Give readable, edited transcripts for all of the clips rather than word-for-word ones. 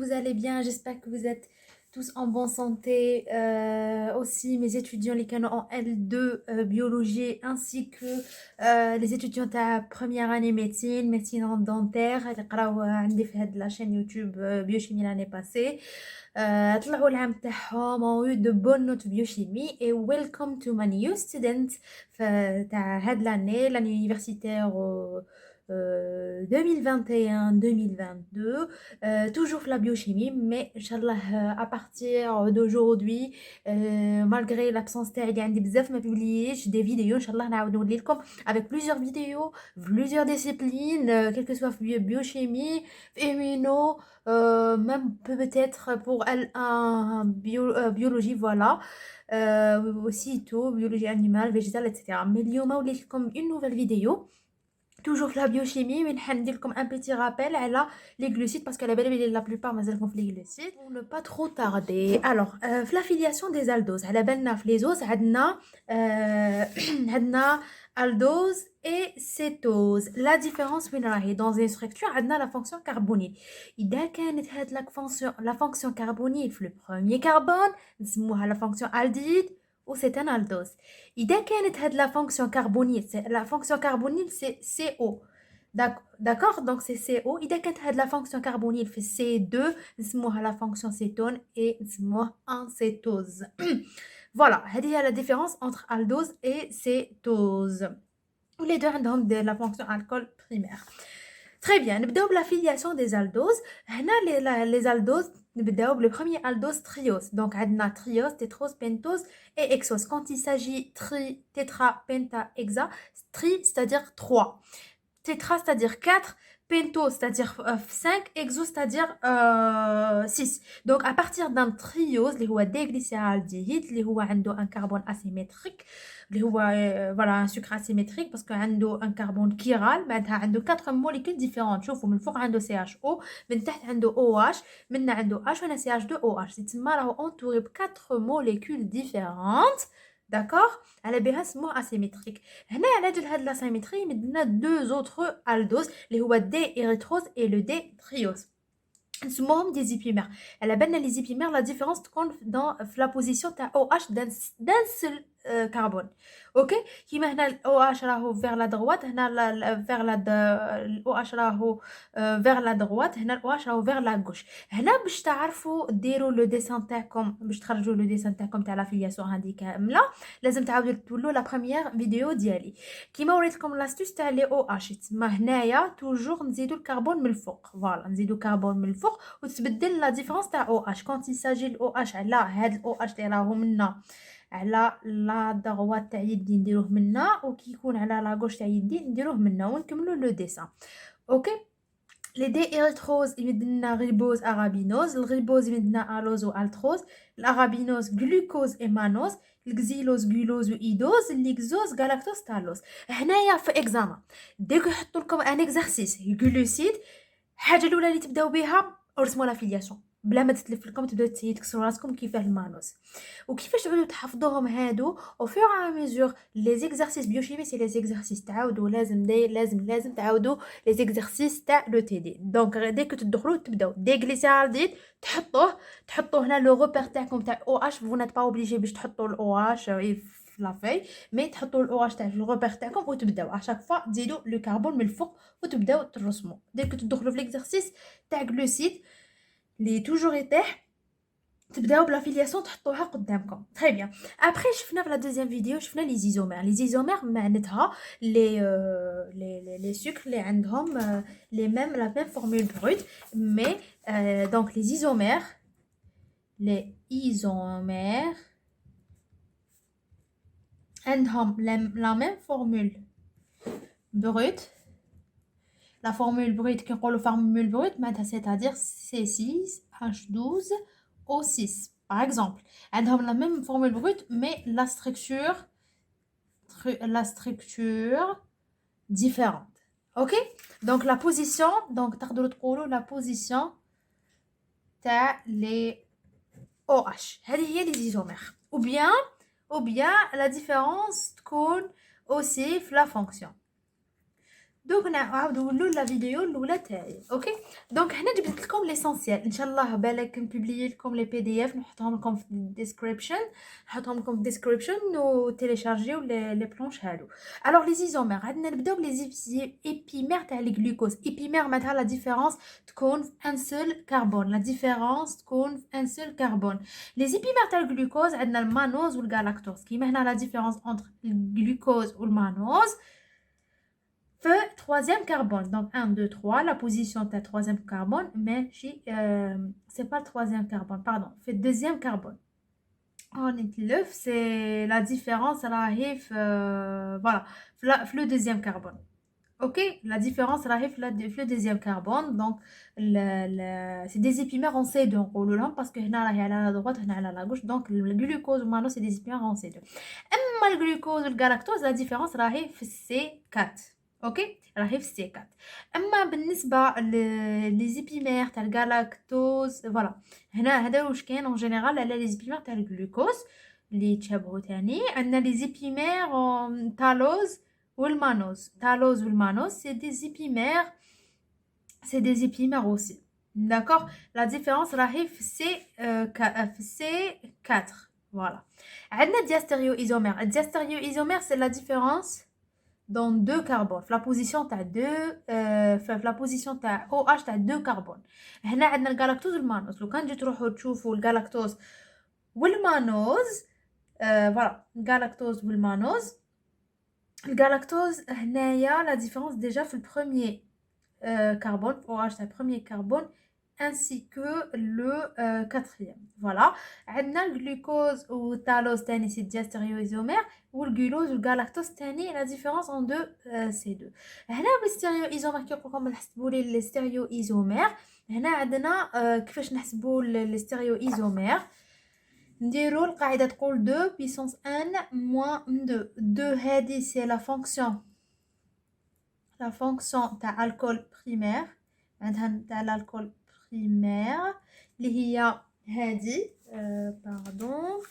vous allez bien. J'espère que vous êtes tous en bonne santé. Aussi, mes étudiants, les canaux en L2 biologie, ainsi que les étudiants à première année médecine en dentaire. اللي قراو عندي في هاد la chaîne YouTube biochimie l'année passée. طلعوا العام تاعهم ont eu de bonnes notes biochimie et welcome to my new students تاع هاد l'année universitaire 2021-2022, toujours la biochimie, mais Inch'Allah, à partir d'aujourd'hui, malgré l'absence تاعي عندي بزاف ما publié des vidéos, Inch'Allah نعاود نولي لكم avec plusieurs vidéos, plusieurs disciplines, quelle que soit biochimie, immuno, même peut-être pour biologie, voilà. Aussi tout, biologie animale, végétale, etc. Mais اليوم وليت لكم une nouvelle vidéo. Toujours la biochimie, mais je comme un petit rappel, elle a les glucides parce que la plupart mazalkom les glucides. Pour ne pas trop tarder. Alors, la filiation des aldoses. على بالنا في les os عندنا عندنا aldose et cétose. La différence بين راهي dans une structure عندنا la fonction carbonyle. إذا كانت هاد la fonction carbonyle في le premier carbone نسموها la fonction aldéhyde ou c'est un aldose. إذا كانت هاد la fonction carbonyle c'est CO. D'accord, donc c'est CO. إذا كانت هاد la fonction carbonyle في C2 نسموها la fonction cétone et نسموها un cétose. Voilà, هذه هي la différence entre aldose et cétose. Les deux عندهم la fonction alcool primaire. Très bien, نبداو بلا filiation des aldoses. هنا les aldoses نبداو le premier aldose triose. Donc عندنا triose, tétrose, pentose et hexose. Quand il s'agit tri, tétra, penta, hexa, tri c'est-à-dire 3. Tétra c'est-à-dire 4, pento c'est-à-dire 5, hexo c'est-à-dire 6. Donc à partir d'un triose اللي هو déglycéraldéhyde اللي هو عنده un carbone asymétrique اللي هو voilà un sucre asymétrique parce que عنده un carbone chiral معناتها عنده 4 molécules différentes. شوفوا من فوق عنده CHO, من تحت عنده OH, من عنده H وهنا CH2OH. تسمى راهو entouré ب 4 molécules différentes. D'accord, على بها سموه asymétrique. هنا على جال هاد l'asymétrie يمدنا deux autres aldoses اللي هو D érythrose et le D triose. نسموهم des épimères. على بالنا les épimères la différence تكون dans la position تاع OH d'un seul carbone. OK, كيما هنا ال OH راهو vers la droite, هنا vers la ال OH راهو vers la droite, هنا ال OH راهو vers la gauche. هنا باش تعرفوا ديروا لو ديسان تاعكم باش تخرجوا لو ديسان تاعكم تاع لا فيلياسيون هذه كامله لازم تعاودوا تولوا لا بروميير فيديو ديالي كيما وريتكم لاستوس تاع لي او اش. تما هنايا توجور نزيدوا الكربون من الفوق. فوالا نزيدوا الكربون من الفوق وتتبدل لا ديفرنس تاع او اش كونت يساجي الاو اش على هاد الاو اش اللي راهو منا على لا دغوات تاع يدي نديروه منا وكي يكون على لا غوش تاع يدي نديروه منا ونكملوا لو ديسان. اوكي, les déérythroses يمدنا ribose arabinose, الريبوز يمدنا الوز والتروز, الارابينوز glucose et mannose, الكزيلوز جلوز وايدوز, الهكزوز galactose تالوز. هنايا في اكزامان ديك يحطوا لكم ان اكزرسيس جلوسيد, الحاجه الاولى اللي تبداو بها ارسموا لا فيلياسيون بلا ما تتلف لكم تبداو تكسروا راسكم كيفاه المانوس وكيفاش تعودوا تحفظوهم هادو او فور ا ميزور. لي زيكزارسيس بيوشيمي سي لي زيكزارسيس تعاودوا لازم تعاودوا لي زيكزارسيس تاع لو تي دي. دونك ديك تدخلوا تبداو ديغليسيرالديد تحطوه هنا لو روبير تاعكم تاع او اش. فو نات با اوبليجي باش تحطوا الاو اش في لا في, مي تحطوا الاو اش تاع الروبير تاعكم وتبداو اشاك فوا تزيدوا لو كربون من الفوق وتبداو ترسموا. ديك تدخلوا في ليكزارسيس تاع جلوسيد اللي توجور يطيح تبداو بلا فيلياسيون تحطوها قدامكم. تري بيان. ابري شفنا في لا دوزيام فيديو شفنا لي زيزومير. لي زيزومير معناتها لي سكر اللي عندهم لي ميم لا ميم فورمول بروت مي دونك لي زيزومير عندهم لا ميم فورمول بروت. La formule brute qui est la formule brute, c'est-à-dire C6H12O6. Par exemple, elles ont la même formule brute, mais la structure différente. Ok? Donc la position, donc la position t'as les OH. هذه هي les isomères. Ou bien la différence تكون aussi la fonction. دوك نعاودو نولو لا فيديو الاولى تاعي. اوكي دونك هنا جبت لكم ليسونسيال، ان شاء الله بالك نبوبليي لكم لي بي دي اف نحطهم لكم في الديسكريبشن، نحطهم لكم في الديسكريبشن وتيليشارجيو لي بلونش هادو. الوغ لي زيزومير عندنا نبداو بلي ايبيمير تاع لي غلوكوز. ايبيمير معناتها لا ديفيرونس تكون في ان سول كربون، لا ديفيرونس تكون في ان سول كربون. لي ايبيمير تاع الغلوكوز عندنا المانوز والغالاكتوز. كيما هنا لا ديفيرونس انتر الغلوكوز والمانوز troisième carbone. Donc 1, 2, 3, la position de troisième carbone, mais c'est pas le troisième carbone, pardon, fait deuxième carbone. On est l'œuf, c'est la différence, elle arrive, voilà, le deuxième carbone. Ok, la différence, elle arrive le deuxième carbone. Donc, c'est des épimères en C2 en gros, parce que là, il y a à la droite, il y a à la gauche. Donc, le glucose ou mano, c'est des épimères en C2. Mais le glucose ou le galactose, la différence, elle arrive C4. اوكي راهي في سي 4. اما بالنسبه لي زيبيمير تاع الجلاكتوز فوالا هنا هذا واش كاين اون جينيرال على لي زيبيمير تاع الجلوكوز اللي تشابهوا ثاني. عندنا لي زيبيمير تالوز والمانوز. تالوز والمانوز سي دي زيبيمير اوسي داكوغ. لا ديفيرونس راهي في سي 4 فوالا. عندنا دياستيريو ايزومير. الدياستيريو ايزومير سي لا ديفيرونس dans deux carbones في la position تاع في la position تاع OH تاع deux carbones. هنا عندنا الجلاكتوز والمانوز. لو كان جيت تروحوا تشوفوا الجلاكتوز والمانوز فوالا الجلاكتوز والمانوز. الجلاكتوز هنايا لا ديفيرونس ديجا في البروميير carbone OH تاع البروميير كربون ainsi que le quatrième. Voilà. عندنا الجلوكوز والتالوز تاني سي دياستيريويزومير والجلوز والجلاكتوز تاني لا ديفيرونس ان دو سي دو. هنا بالستيريويزومير كي نقول لكم نحسبوا لي الستيريويزومير. هنا عندنا كيفاش نحسبوا الستيريويزومير. نديروا القاعده تقول 2 puissance n moins 2. 2 هذه سي لا فونكسيون تاع الكول بريمير. عندها تاع الكول primaire اللي هي هذه باردون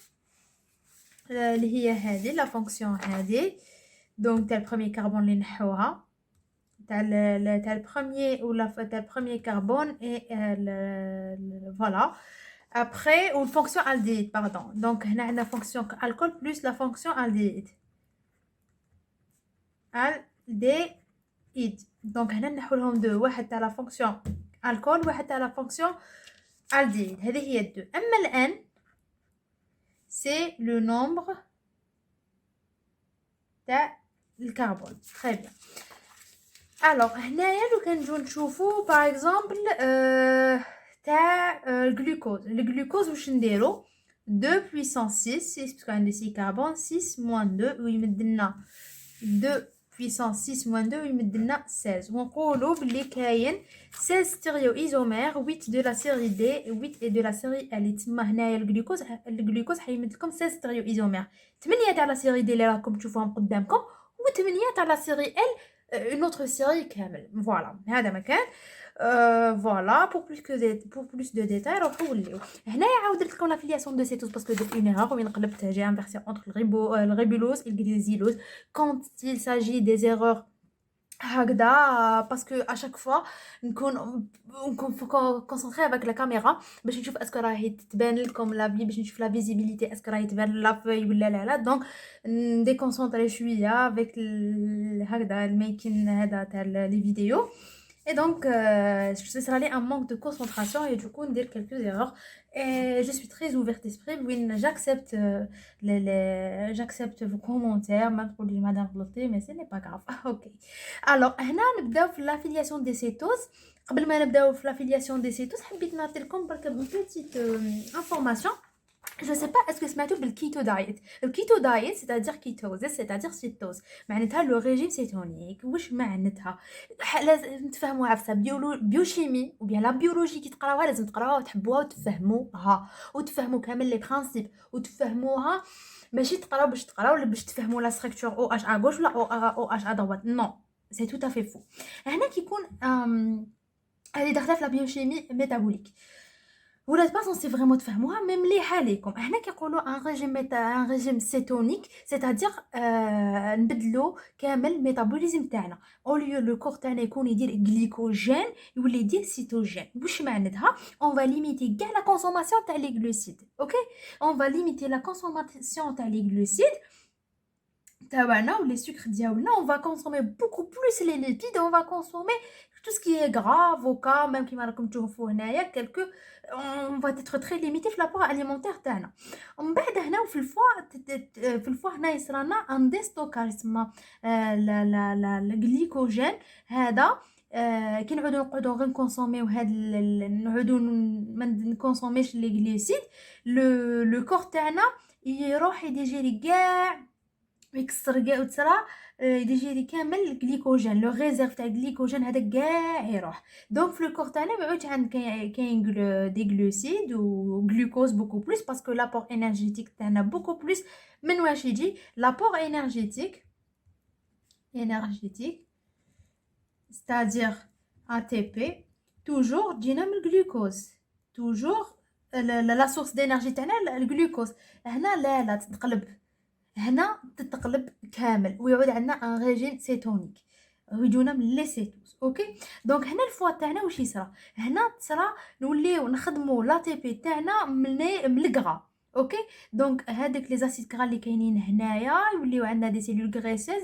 اللي هي هذه لا فونكسيون هذه. دونك تاع البروميير كربون اللي نحوها تاع البروميير ولا تاع البروميير كربون اي فوالا ابري و الفونكسيون الديد باردون. دونك هنا عندنا فونكسيون الكول بلس لا فونكسيون الديد. دونك هنا نحولهم دو، واحد تاع لا فونكسيون الكول واحد تاع لا فونكسيون الديد. هذه هي الدو. اما الان سي لو نومبر تاع الكربون. تري بيان. الوغ هنايا لو كان نجيو نشوفو باغ اكزومبل تاع الجلوكوز واش نديرو 2 puissance 6 باسكو عندي 6 كربون 6 موان 2 ويمد لنا 2 puissance 6 moins 2 يمد لنا 16. ونقولوا بلي كاين 16 ستيريو ايزومير 8 دو لا سيري دي 8 دو لا سيري ال. تما هنايا الجلوكوز حيمد لكم 16 ستيريو ايزومير. 8 تاع لا سيري دي اللي راكم تشوفوهم قدامكم و8 تاع لا سيري ال une autre série كامل. فوالا هذا مكان فوالا pour plus de détails روحوا وليو. هنايا عاودت لكم لافيلياسيون دو سيتوز باسكو درت اون ايرور وين قلبت جي انفيرسيون انتر الريبولوز والغليزيلوز quand il s'agit des erreurs هكذا باسكو اشاك فوا نكون كونسونطري افيك لا كاميرا باش نشوف اسكو راهي تبان لكم لا باش نشوف لا فيزيبيليتي اسكو راهي تبان لا فوي ولا لا. دونك ندي كونسونطري شويه افيك هكذا الميكين هذا تاع لي فيديو. Et donc, ce sera un manque de concentration et du coup, on dit quelques erreurs. Et je suis très ouverte d'esprit. Oui, j'accepte vos commentaires, même pour les madame blottées, mais ce n'est pas grave. Ok. Alors, هنا نبداو في l'affiliation des cétoses. قبل ما نبداو في l'affiliation des cétoses, حبيت نعطي لكم برك une petite information. Je sais pas est-ce que سمعتوا بالكيتو دايت. الكيتو دايت c'est-à-dire كيتوز c'est-à-dire سيتوز معناتها لو ريجيم سيتونيك. واش معناتها؟ لازم تفهموا عفسه بيوشيمي وبيان لا بيولوجي كي تقراوها لازم تقراوها وتحبوها وتفهموها وتفهموا كامل لي برينسيپ وتفهموها. ماشي تقراو باش تقراو ولا باش تفهموا لا ستركتور او اش ا غوش ولا او اش ا دوات. نو سي تو افي فو. هنا كيكون هذه داخله في لا بيوشيمي ميتابوليك. Vous n'êtes pas censé vraiment تفهموها même مليحة ليكم. احنا كيقولوا un régime cétonique, c'est-à-dire نبدلوا كامل الميتابوليزم تاعنا. au lieu le corps تاعنا يكون يدير glycogène يولي يدير cétogène. واش معناتها؟ on va limiter كاع la consommation تاع les glucides. OK, on va limiter la consommation تاع les glucides تاعنا ou les sucres ديالنا. on va consommer beaucoup plus les lipides, on va consommer tout ce qui est gras, avocat, même كيما راكم تشوفوا هنايا quelques on va être très limité في l'apport alimentaire تاعنا. ومن بعد هنا في الفوا هنا يصرانا ان ديستوكاج يسمى لا الجليكوجين هذا. كي نقعدوا غير نكونسوميو نعودوا ما نكونسوميش لي غليسيد لو كور تاعنا يروح يديجيري كاع يكسر كاع وتصرا يديجيري كامل الجليكوجين لو ريزيرف تاع الجليكوجين هذا كاع يروح. دونك في الكور تاعنا ما عادش كاين دي غلوسيد و غلوكوز بوكو بلوس باسكو لابور انرجيتيك تاعنا بوكو بلوس من واش يجي لابور انرجيتيك c'est-à-dire ATP toujours تجينا من الجلوكوز toujours لا سورس دينيرجي تاعنا الجلوكوز. هنا لا تتقلب هنا تتقلب كامل ويعود عندنا ان ريجيم سيتونيك ويجونا من لي سيتوز. اوكي دونك هنا الفوا تاعنا واش يصرا؟ هنا تصرا نوليو نخدموا لا تي بي تاعنا من الكغا. اوكي دونك هذيك لي زاسيد كغا اللي كاينين هنايا يوليو عندنا دي سيلول غريسيز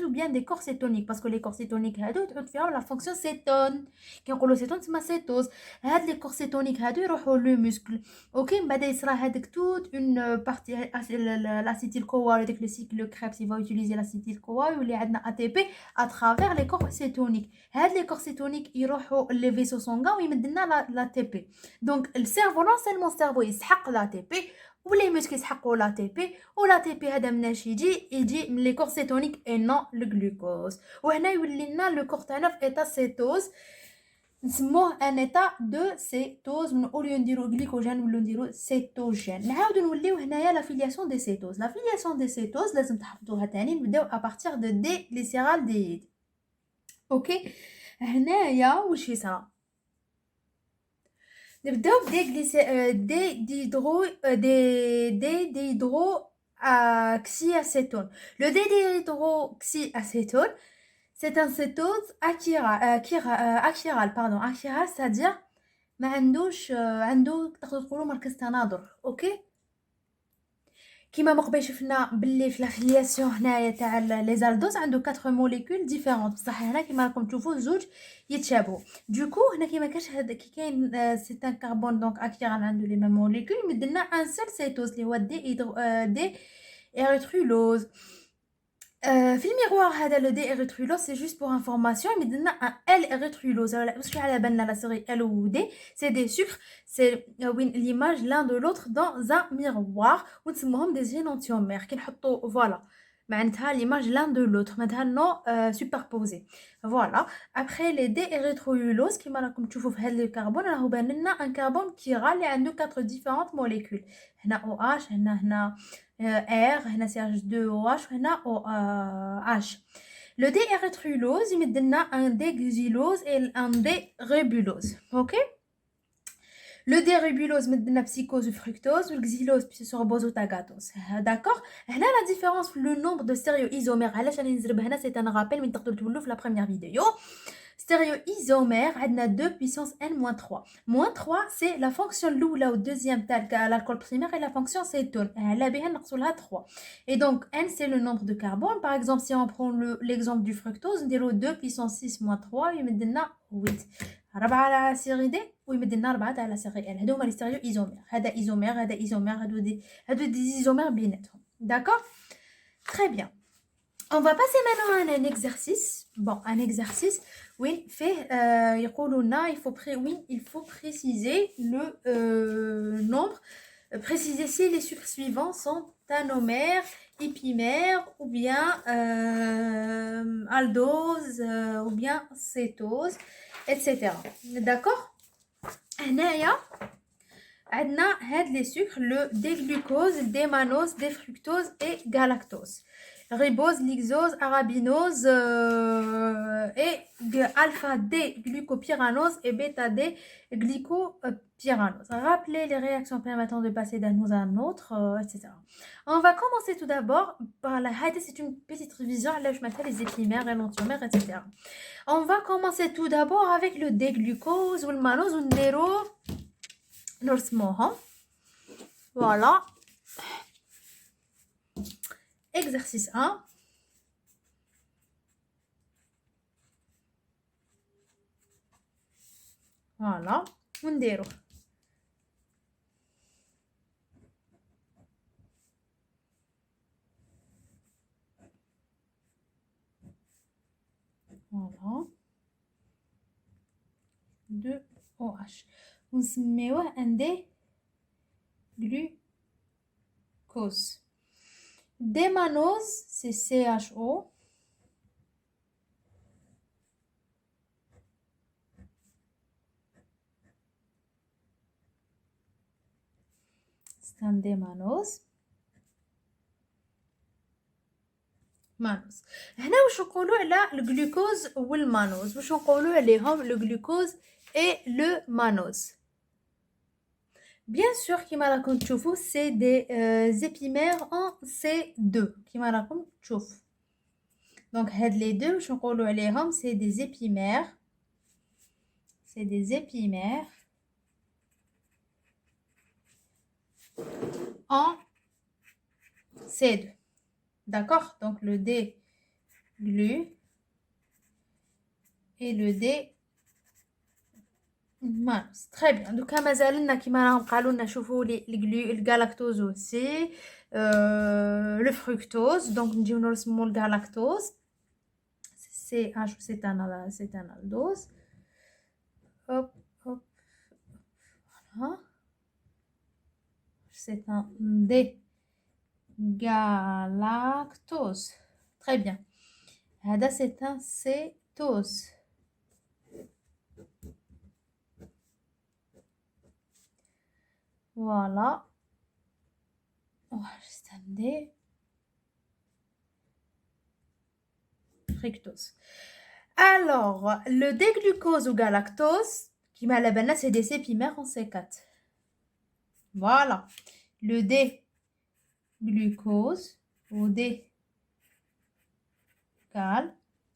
ou bien des corps cétoniques باسكو لي كور سيتونيك هادو تعود فيهم لا فونكسيون سيتون. كي نقولوا سيتون تسمى سيتوز. هاد لي كور سيتونيك هادو يروحوا لو موسكل. اوكي من بعد يصرا هذيك توت اون بارتي لاسيتيل كوا ديك لو سيكل كريبس يفا يوتيليزي لاسيتيل كوا يولي عندنا ATP ا ترافير لي كور سيتونيك. هاد لي كور سيتونيك يروحوا لي فيسو سونغا ويمد لنا لا تي بي. دونك السيرفو نون سيلمون السيرفو يسحق لا تي بي ولي مسكل يسحقوا لا تي بي ولا تي بي هذا مناش يجي من لي كور سيتونيك اي نون لو غلوكوز. وهنا يولي لنا لو كور تاعنا في ايتا سيتوز نسموه ان ايتا دو سيتوز من اوليو نديرو غليكوجين ولا نديرو سيتوجين. نعاودو نوليو هنايا لا فيلياسيون دي سيتوز. لا فيلياسيون دي سيتوز لازم تحفظوها تاني. نبداو ابارتير دو دي غليسيرال ديد. اوكي هنايا واش يصرا؟ نبداو دي ديهيدرو oxyacétone. Le déhydroxyacétone, c'est un cétose achiral, pardon, achiral, c'est-à-dire ما عندوش عنده تقدروا تقولوا مركز تناظر. اوكي كيما مقبل شفنا باللي في لافيلياسيون هنايا تاع لي زالدوز عنده 4 موليكول ديفيرونت بصح هنا كيما راكم تشوفوا زوج يتشابهوا. دوكو هنا كيما كاش هذا كي كاين سي ان كربون دونك اكتيرال عنده لي ميم موليكول يمدلنا ان سول سيتوز اللي هو دي اريثرولوز. في الميغوار هذا لو دي اريثرولوز سي جوست بور انفورماسيون يمدلنا ان ال اريثرولوز. باش على بالنا لا سيري ال و دي سي دي سكر سي وين l'image l'un de l'autre dans un miroir ونسموهم دي زينونتيومير. كي نحطوا فوالا معناتها l'image l'un de l'autre معناتها نو سوبربوزي. فوالا ابخي لي دي اريثرولوز كيما راكم تشوفوا في هذا الكربون راهو بان لنا ان كربون كيغال اللي عنده 4 ديفيرونت موليكول. هنا او اش هنا R هنا CH2OH وهنا OH. Le D-érythrulose يمدلنا un D-glucylose et un D-ribulose. OK. Le D-ribulose مدلنا psychose fructose والxylose psychose tagatose. D'accord. هنا la différence le nombre de stéréoisomères علاش راني نزرب هنا c'est un rappel من تقدروا تولوا في la première vidéo. Stéréoisomère, on a 2 puissance n-3. Moins 3, c'est la fonction l'oula au deuxième tel qu'à l'alcool primaire et la fonction cétone. La BN, on a 3. Et donc, n, c'est le nombre de carbone. Par exemple, si on prend l'exemple du fructose, on dirait 2 puissance 6 moins 3, il me donne 8. ربعة على série D ويمدلنا 4 على série L. هادو هما لي stéréoisomères. هذا isomère, هذا isomère, هادو دي isomères بيناتهم. D'accord? Très bien. On va passer maintenant à un exercice. Bon, un exercice. Oui, il faut préciser le nombre. Préciser si les sucres suivants sont anomères, épimères, ou bien aldose, ou bien cétose, etc. D'accord? هنايا عندنا هاد les sucres le déglucose, démanose, défructose et galactose. Ribose, lixose, arabinose et alpha D glucopyranose et bêta D pyranose. Rappelez les réactions permettant de passer d'un ose à un autre, etc. On va commencer tout d'abord par la haïta, c'est une petite révision à je m'appelle les épimères, l'énantiomère, etc. On va commencer tout d'abord avec le déglucose ou le manose ou le néro. Voilà. Exercice 1. Voilà. ونديرو voilà 2 OH ونسميوه ان دي glucose. Démanose, c'est CHO. C'est un démanose. مانوز. هنا واش نقولوا على الجلوكوز والمانوز؟ واش نقولوا عليهم le glucose et le manose. Bien sûr كيما راكم تشوفوا c'est des épimères en C2 كيما راكم تشوفوا. Donc هاد les deux واش نقولوا عليهم c'est des épimères. C'est des épimères en C2. D'accord? Donc le D glu et le D manose. Très bien. Donc مازالنا كيما راهم قالوا لنا شوفوا لي الجلاكتوز aussi le fructose. Donc نجيو نرسموا الجلاكتوز CH c'est un aldose. Hop hop. Voilà. C'est un D-galactose. Très bien. Là, c'est un cétose. Voilà. C'est un D. Fructose. Alors, le déglucose ou galactose, qui m'a la banane, c'est des épimères en C4. Voilà. Le D-glucose ou D-gal,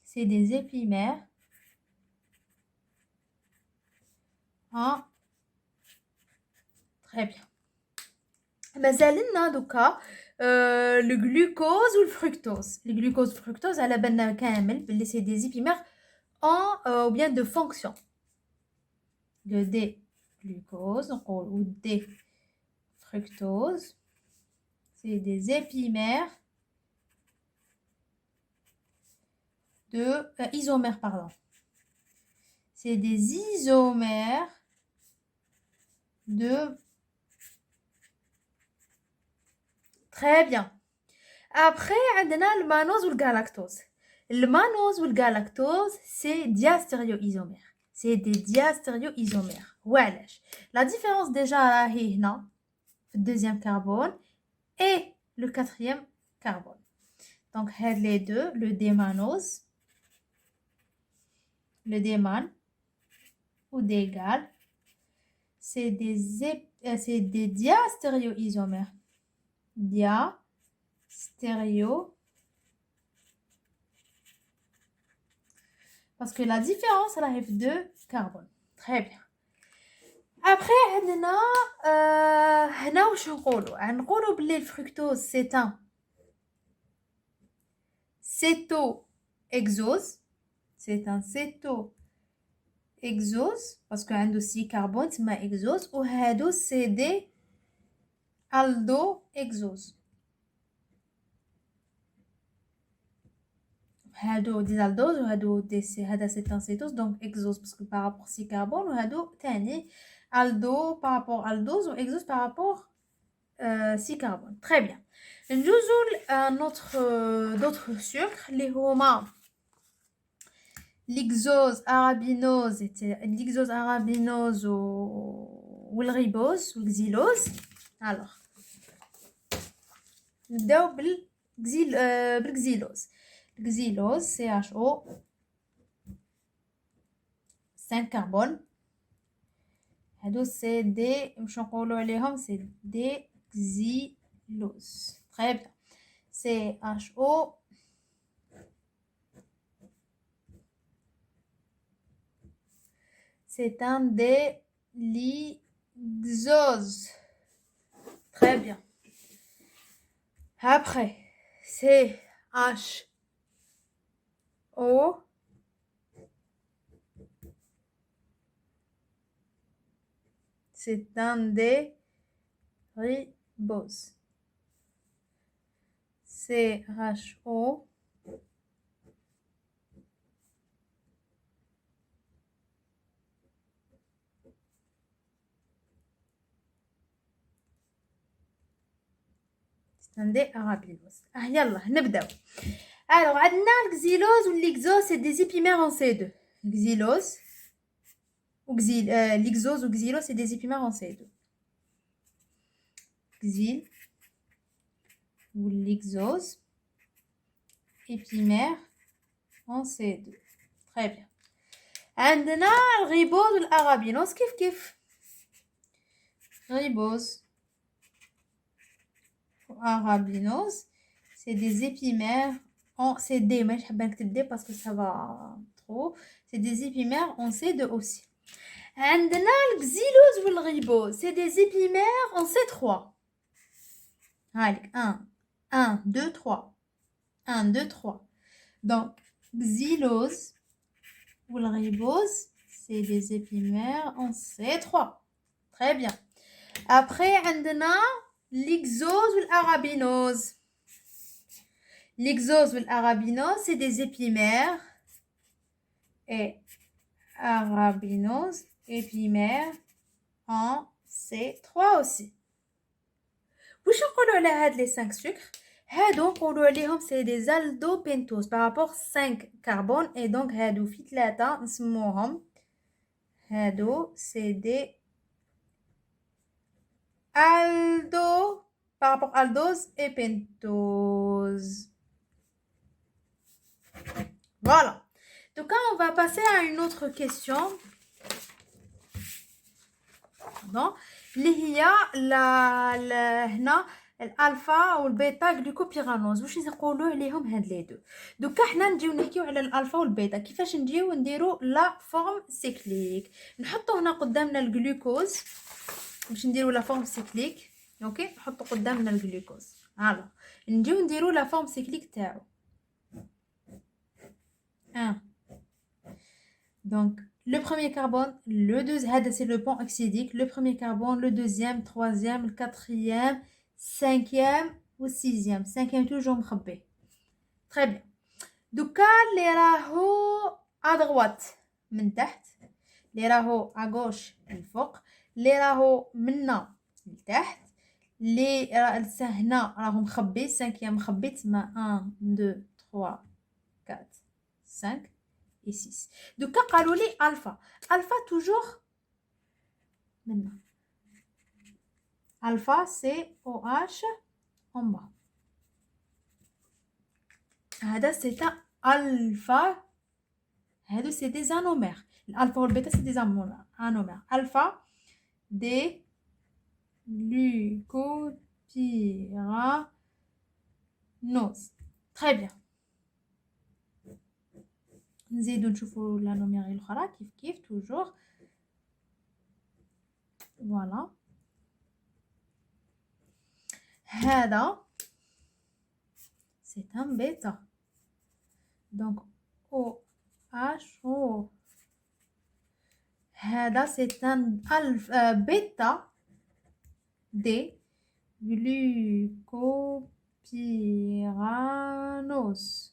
c'est des épimères en... Très bien. مازالنا دوكا le glucose ou le fructose. Le glucose et le fructose على بالنا كامل باللي c'est des épimères en ou bien de fonction. Le D-glucose ou D-fructose, c'est des épimères de isomères, pardon. C'est des isomères de... Très bien. Après, on a le mannose ou le galactose. Le mannose ou le galactose, c'est diastéréoisomères. C'est des diastéréoisomères. Voilà. La différence déjà est là, le deuxième carbone et le quatrième carbone. Donc, les deux, le démannose, le déman ou dégal, c'est des diastéréoisomères. Stéréo. Parce que la différence, elle arrive de carbone. Très bien. Après, on a le fructose, c'est un cétoexose. C'est un cétoexose. Parce qu'il y a aussi carbone, c'est ma exose. Ou c'est des aldoexose. هادو دي الدوز وهادو دي سي هذا سي ان سيتوز دونك اكزوز باسكو بارابور سي كربون وهادو تاني الدو بارابور الدوز و اكزوز بارابور سي كربون تري بيان نجوزو نوتر دوطخ سكر اللي هما ليكزوز ارابينوز ليكزوز ارابينوز والغيبوز والكزيلوز الوغ نبداو بالكزيلوز. Xylose, CHO, 5 carbone. هادو سي دي باش نقولوا عليهم سي دي xylose. Très bien. CHO. C'est un délixose. Très bien. Après, CHO. C'est un déribose. CHO. عندي arabinose. يلا نبداو. Alors عندنا الxylose والlixose c'est des épimères en C2. Xylose ou lixose ou xylose c'est des épimères en C2. Xyl ou lixose épimère en C2. Très bien. عندنا الريبوز والارابينوز كيف ribose arabinose, c'est des épimères en CD. Mais je vais pas écrire parce que ça va trop. C'est des épimères en C2 aussi. عندنا الxylose والribose, c'est des épimères en C3. Allez, 1, 2, 3. 1, 2, 3. Donc, xylose والribose, c'est des épimères en C3. Très bien. Après, عندنا l'ixose ou l'arabinose. L'ixose ou l'arabinose, c'est des épimères et arabinose, épimères en C3 aussi. Vous savez على هاد les 5 sucres. هادو نقولوا عليهم c'est des aldopentoses par rapport 5 carbone et donc هادو في 3 نسموهم هادو c'est des aldo par rapport aldose et pentose. Voilà. Donc là, on va passer à une autre question. Pardon. اللي هي هنا الالفا والبيتا جلوكوبيرانوز. واش نقولوا عليهم هاد لي دو؟ دوكا حنا نجيو نحكيو على الالفا والبيتا. كيفاش نجيو نديرو لا فورم سيكليك؟ نحطو هنا قدامنا الجلوكوز باش نديرو لا فورم سيكليك. اوكي، نحطو قدامنا الجلوكوز. فوالا، نجيو نديرو لا فورم سيكليك تاعو. 1. Donc le premier carbone, le deuxième, c'est le pont oxydique, le premier carbone, le deuxième, troisième, le quatrième, cinquième ou sixième. Cinquième toujours مخبي. Très bien. دوكا اللي راهو à droite من تحت، اللي راهو à gauche من فوق، اللي راهو منا لتحت، اللي هنا راهو مخبي cinquième مخبي. تما 1 2 3 4 5 et 6. دوكا قالوا لي الفا. الفا توجور منا. الفا سي او اش en bas. هذا سي الفا. هادو سي دي زانومير. الالفا والبيتا سي دي زانومير. الفا دي glucopyranose. Très bien. نزيدو نشوفو لانومير الاخرى كيف توجور. فوالا، هذا سي ان بيتا. دونك او اش او. هذا سي ان بيتا دي glucopyranose.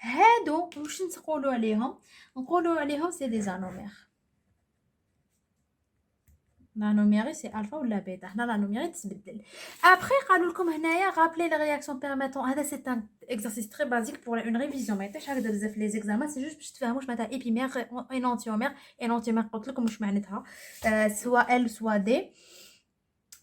هادو واش نقولوا عليهم؟ نقولوا عليهم سي دي زانومير. لانوميري سي الفا ولا بيتا. هنا لانوميري تتبدل. ابري قالوا لكم هنايا رابلي لي رياكسيون بيرميتون. هذا سي ان اكزرسيس تري بازيك بور اون ريفيزيون. ما يعطيش هكذا بزاف لي زيكزامان، سي جوست باش تفهموا واش معناتها ايبيمير انونتيومير. انونتيومير قلت لكم واش معناتها، سوا ال سوا دي.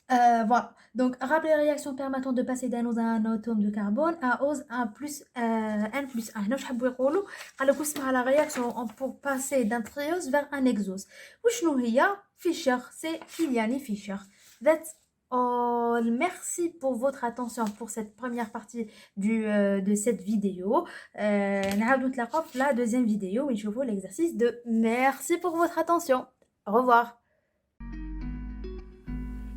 Voilà. Donc, rappeler les réactions permettant de passer d'un ose à un atome de carbone à ose 1 plus N plus 1. هنا واش حبوا يقولوا؟ قال لك اسمها la réaction pour passer d'un triose vers un exose. وشنو هي؟ Fischer, c'est Kilian Fischer. That's all. Merci pour votre attention pour cette première partie de cette vidéo. نعاودو نتلاقاو في la deuxième vidéo ونشوفوا l'exercice de merci pour votre attention. Au revoir.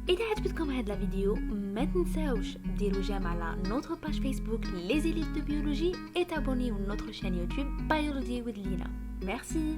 إذا عجبتكم هاد الفيديو ما تنساوش ديروا جيم على notre page Facebook Les Élites de Biologie et abonnez-vous à notre chaîne YouTube Biology with Lina. Merci.